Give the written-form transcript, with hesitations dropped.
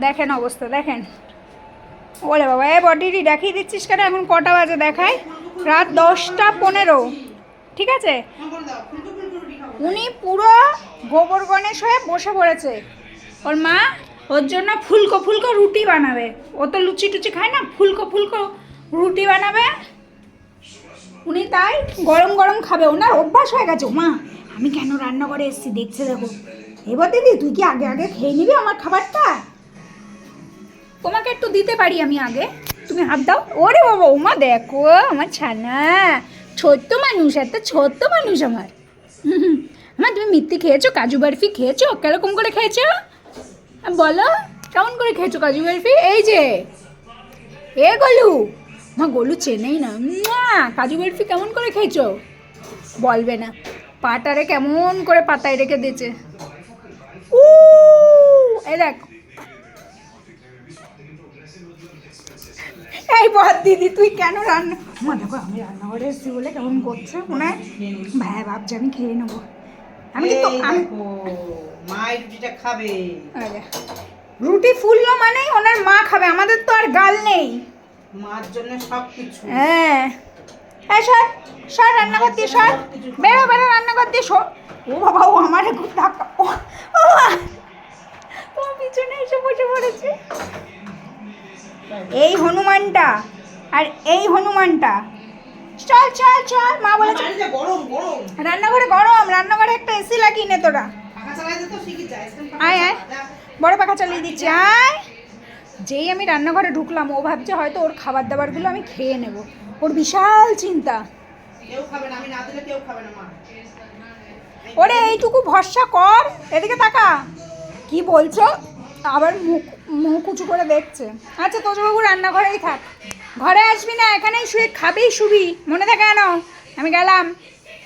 দেখেন অবস্থা দেখেন। ওরে বাবা, এ বডিটি দেখিয়ে দিচ্ছিস কেন? এখন কটা বাজে দেখায়? রাত 10টা 15। ঠিক আছে, উনি পুরো গোবর গণেশ হয়ে বসে পড়েছে। ওর মা ওর জন্য ফুলকো ফুলকো রুটি বানাবে। ও তো লুচি টুচি খায় না, ফুলকো ফুলকো রুটি বানাবে। উনি তাই গরম গরম খাবে, ওনার অভ্যাস হয়ে গেছে। মা আমি কেন রান্নাঘরে এসেছি দেখছে দেখো। এবার দিদি তুই কি আগে আগে খেয়ে নিবি আমার খাবারটা? তোমাকে একটু দিতে পারি আমি আগে, তুমি হাত দাও। ওরে বাবা, ওমা দেখো আমার ছানা, ছোট্ট মানুষ, এত ছোট্ট মানুষ আমার। মা তুমি মিথ্যে খেয়েছো? কাজু বরফি খেয়েছো? কিরকম করে খেয়েছো বলো? কেমন করে খেয়েছো কাজু বরফি? এই যে এ গলু, মা গলু চেনেই না। কাজু বরফি কেমন করে খেয়েছো বলবে না। পাটারে কেমন করে পাতায় রেখে দিয়েছে। এই দেখ, এই বল দিদি তুই কেন রান্না, মা দেখো আমি রান্নাঘরে এসেছি বলে কেমন করছে মনে হয়। ভাই ভাবছি আমি খেয়ে নেবো। আমি কিন্তু মা রুটিটা খাবে। রুটি ফুললো মানেই ওনার মা খাবে, আমাদের তো আর গাল নেই। মার জন্য সব কিছু। হ্যাঁ, এই সর সর, রান্নাঘর দিয়ে সর, বেরো বেরো রান্নাঘর দিয়ে সর। ও বাবা, ও আমার খুব ধাক্কা। ও তোমার পিছনে এসে বসে পড়েছে এই হনুমানটা আর এই হনুমানটা। চল চল চল, মা বলেছে গরম গরম রান্নাঘরে গরম, রান্নাঘরে একটা এসি লাগিয়ে নে তোরা। পাখা চালাইতে তো শিখে যায়। আয় আয়, বড় পাখা চালিয়ে দিচ্ছি আয়। যেই আমি রান্নাঘরে ঢুকলাম ও ভাবছে হয়তো ওর খাবার দাবারগুলো আমি খেয়ে নেব, ওর বিশাল চিন্তা। কেউ খাবে না, আমি না দিলে কেউ খাবে না মা। ওরে এইটুকু ভরসা কর, এদিকে তাকা। কি বলছো? আবার মুখ মুখ উঁচু করে দেখছে। আচ্ছা তোজবাবু রান্নাঘরেই থাক, ঘরে আসবি না, এখানেই শুয়ে খাবেই শুবি, মনে থাকে কেন? আমি গেলাম।